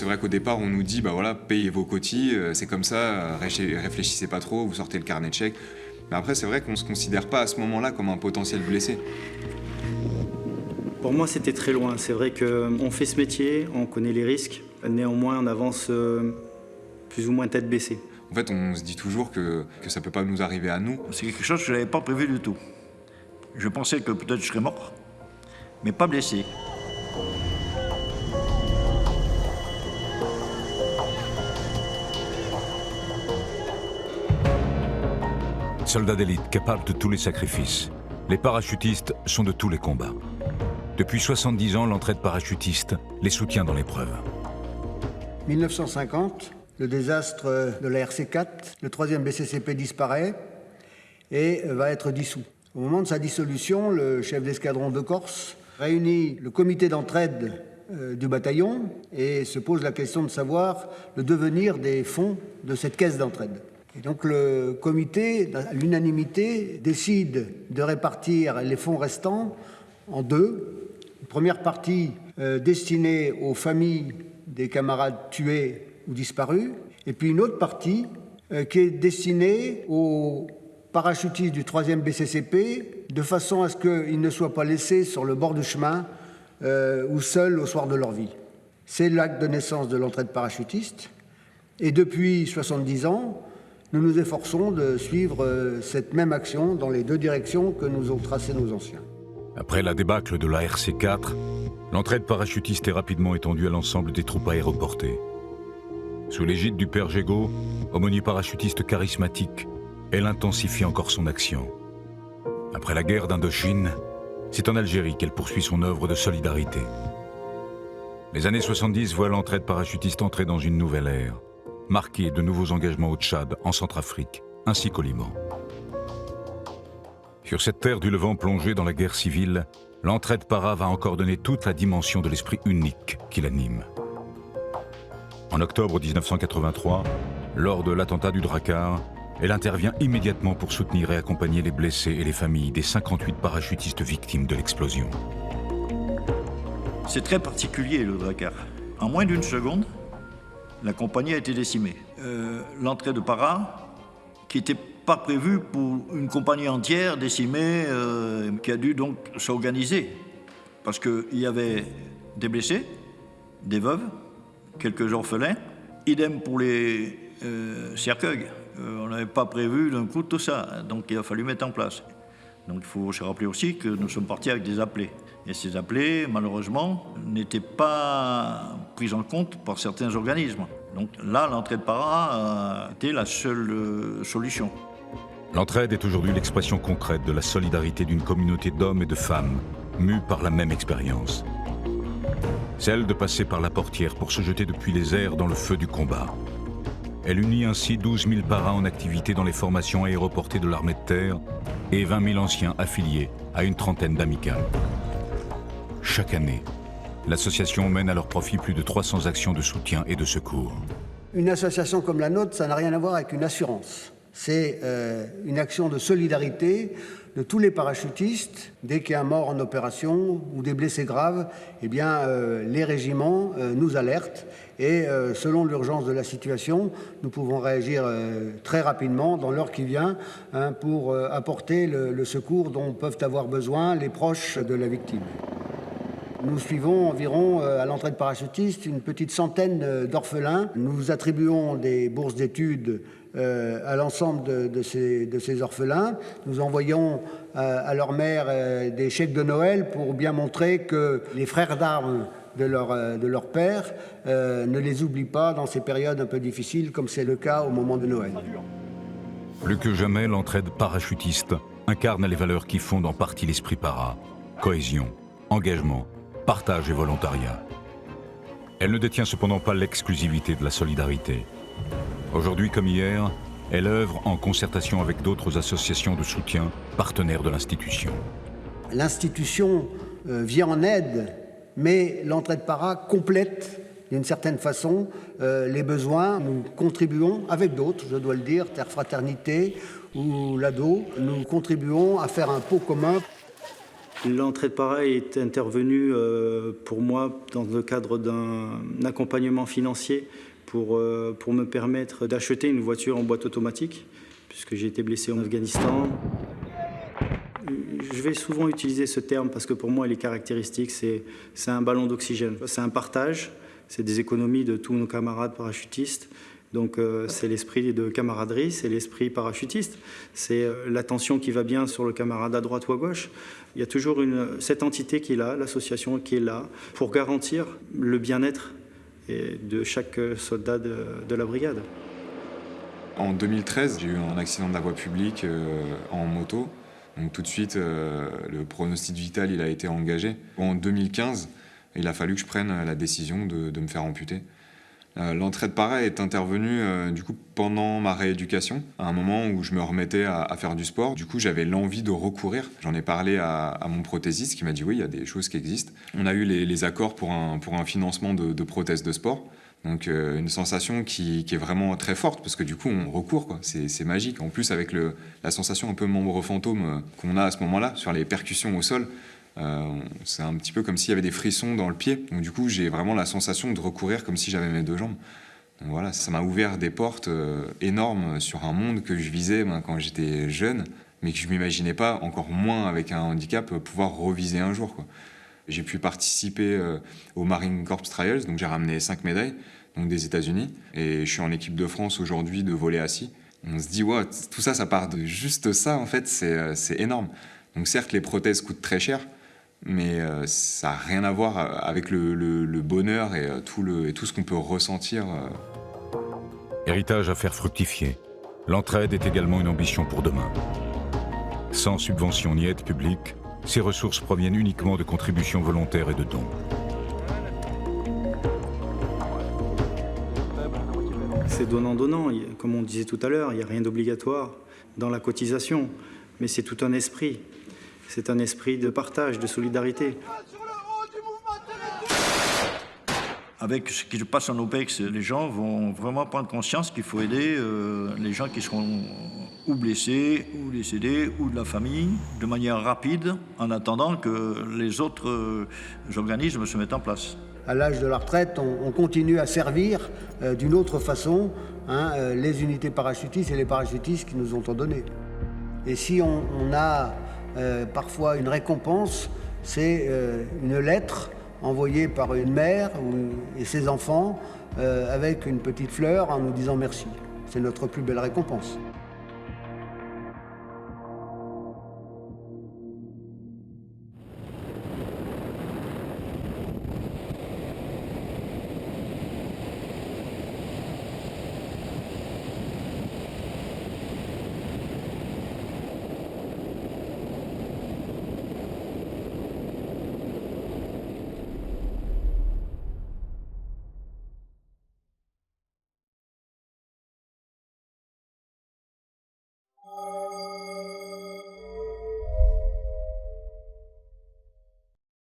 C'est vrai qu'au départ, on nous dit, bah voilà, payez vos quotis, c'est comme ça, réfléchissez pas trop, vous sortez le carnet de chèques. Mais après, c'est vrai qu'on se considère pas à ce moment-là comme un potentiel blessé. Pour moi, c'était très loin. C'est vrai qu'on fait ce métier, on connaît les risques. Néanmoins, on avance plus ou moins tête baissée. En fait, on se dit toujours que ça peut pas nous arriver à nous. C'est quelque chose que je n'avais pas prévu du tout. Je pensais que peut-être je serais mort, mais pas blessé. Soldats d'élite capables de tous les sacrifices, les parachutistes sont de tous les combats. Depuis 70 ans, l'entraide parachutiste les soutient dans l'épreuve. 1950, le désastre de la RC4, le 3e BCCP disparaît et va être dissous. Au moment de sa dissolution, le chef d'escadron de Corse réunit le comité d'entraide du bataillon et se pose la question de savoir le devenir des fonds de cette caisse d'entraide. Et donc le comité, à l'unanimité, décide de répartir les fonds restants en deux. Une première partie destinée aux familles des camarades tués ou disparus, et puis une autre partie qui est destinée aux parachutistes du 3e BCCP, de façon à ce qu'ils ne soient pas laissés sur le bord du chemin ou seuls au soir de leur vie. C'est l'acte de naissance de l'entraide parachutiste, et depuis 70 ans, nous nous efforçons de suivre cette même action dans les deux directions que nous ont tracées nos anciens. Après la débâcle de la RC4, l'entraide parachutiste est rapidement étendue à l'ensemble des troupes aéroportées. Sous l'égide du père Gégaud, aumônier parachutiste charismatique, elle intensifie encore son action. Après la guerre d'Indochine, c'est en Algérie qu'elle poursuit son œuvre de solidarité. Les années 70 voient l'entraide parachutiste entrer dans une nouvelle ère, marquée de nouveaux engagements au Tchad, en Centrafrique, ainsi qu'au Liban. Sur cette terre du Levant plongée dans la guerre civile, l'entraide para va encore donner toute la dimension de l'esprit unique qui l'anime. En octobre 1983, lors de l'attentat du Drakkar, elle intervient immédiatement pour soutenir et accompagner les blessés et les familles des 58 parachutistes victimes de l'explosion. C'est très particulier, le Drakkar. En moins d'une seconde, la compagnie a été décimée. L'entrée de para, qui n'était pas prévue pour une compagnie entière décimée, qui a dû donc s'organiser. Parce qu'il y avait des blessés, des veuves, quelques orphelins. Idem pour les cercueils. On n'avait pas prévu d'un coup tout ça, donc il a fallu mettre en place. Donc il faut se rappeler aussi que nous sommes partis avec des appelés. Et ces appelés, malheureusement, n'étaient pas pris en compte par certains organismes. Donc là, l'entraide para a été la seule solution. L'entraide est aujourd'hui l'expression concrète de la solidarité d'une communauté d'hommes et de femmes, mus par la même expérience. Celle de passer par la portière pour se jeter depuis les airs dans le feu du combat. Elle unit ainsi 12 000 paras en activité dans les formations aéroportées de l'armée de terre et 20 000 anciens affiliés à une trentaine d'amicales. Chaque année, l'association mène à leur profit plus de 300 actions de soutien et de secours. Une association comme la nôtre, ça n'a rien à voir avec une assurance. C'est une action de solidarité de tous les parachutistes. Dès qu'il y a un mort en opération ou des blessés graves, eh bien, les régiments nous alertent et selon l'urgence de la situation, nous pouvons réagir très rapidement dans l'heure qui vient pour apporter le secours dont peuvent avoir besoin les proches de la victime. Nous suivons environ, à l'entraide parachutiste, une petite centaine d'orphelins. Nous attribuons des bourses d'études à l'ensemble de ces orphelins. Nous envoyons à leur mère des chèques de Noël pour bien montrer que les frères d'armes de leur père ne les oublient pas dans ces périodes un peu difficiles, comme c'est le cas au moment de Noël. Plus que jamais, l'entraide parachutiste incarne les valeurs qui fondent en partie l'esprit para. Cohésion, engagement, partage et volontariat. Elle ne détient cependant pas l'exclusivité de la solidarité. Aujourd'hui comme hier, elle œuvre en concertation avec d'autres associations de soutien, partenaires de l'institution. L'institution vient en aide, mais l'entraide para complète d'une certaine façon les besoins. Nous contribuons avec d'autres, je dois le dire, Terre Fraternité ou l'ADO, nous contribuons à faire un pot commun. L'entrée de para est intervenue pour moi dans le cadre d'un accompagnement financier pour me permettre d'acheter une voiture en boîte automatique, puisque j'ai été blessé en Afghanistan. Je vais souvent utiliser ce terme parce que pour moi, il est caractéristique, c'est un ballon d'oxygène. C'est un partage, c'est des économies de tous nos camarades parachutistes. Donc c'est l'esprit de camaraderie, c'est l'esprit parachutiste, c'est l'attention qui va bien sur le camarade à droite ou à gauche. Il y a toujours cette entité qui est là, l'association qui est là, pour garantir le bien-être de chaque soldat de la brigade. En 2013, j'ai eu un accident de la voie publique en moto. Donc tout de suite, le pronostic vital il a été engagé. En 2015, il a fallu que je prenne la décision de me faire amputer. L'entrée de para est intervenue du coup pendant ma rééducation, à un moment où je me remettais à faire du sport. Du coup, j'avais l'envie de recourir. J'en ai parlé à mon prothésiste qui m'a dit oui, il y a des choses qui existent. On a eu les accords pour un financement de prothèses de sport. Donc une sensation qui est vraiment très forte parce que du coup on recourt, quoi. C'est magique. En plus avec la sensation un peu membre fantôme qu'on a à ce moment-là sur les percussions au sol, c'est un petit peu comme s'il y avait des frissons dans le pied. Donc du coup j'ai vraiment la sensation de recourir comme si j'avais mes deux jambes. Donc voilà, ça m'a ouvert des portes énormes sur un monde que je visais quand j'étais jeune, mais que je m'imaginais pas, encore moins avec un handicap, pouvoir reviser un jour, quoi. J'ai pu participer au Marine Corps Trials, donc j'ai ramené 5 médailles donc des États-Unis, et je suis en équipe de France aujourd'hui de volley assis. On se dit, wow, tout ça, ça part de juste ça, en fait, c'est énorme. Donc certes, les prothèses coûtent très cher, mais ça n'a rien à voir avec le bonheur et tout ce qu'on peut ressentir. Héritage à faire fructifier. L'entraide est également une ambition pour demain. Sans subvention ni aide publique, ces ressources proviennent uniquement de contributions volontaires et de dons. C'est donnant-donnant. Comme on disait tout à l'heure, il n'y a rien d'obligatoire dans la cotisation, mais c'est tout un esprit. C'est un esprit de partage, de solidarité. Avec ce qui se passe en OPEX, les gens vont vraiment prendre conscience qu'il faut aider les gens qui seront ou blessés, ou décédés, ou de la famille, de manière rapide, en attendant que les autres organismes se mettent en place. À l'âge de la retraite, on continue à servir d'une autre façon les unités parachutistes et les parachutistes qui nous ont tant donné. Et si on a parfois une récompense, c'est une lettre envoyée par une mère et ses enfants avec une petite fleur en nous disant merci. C'est notre plus belle récompense.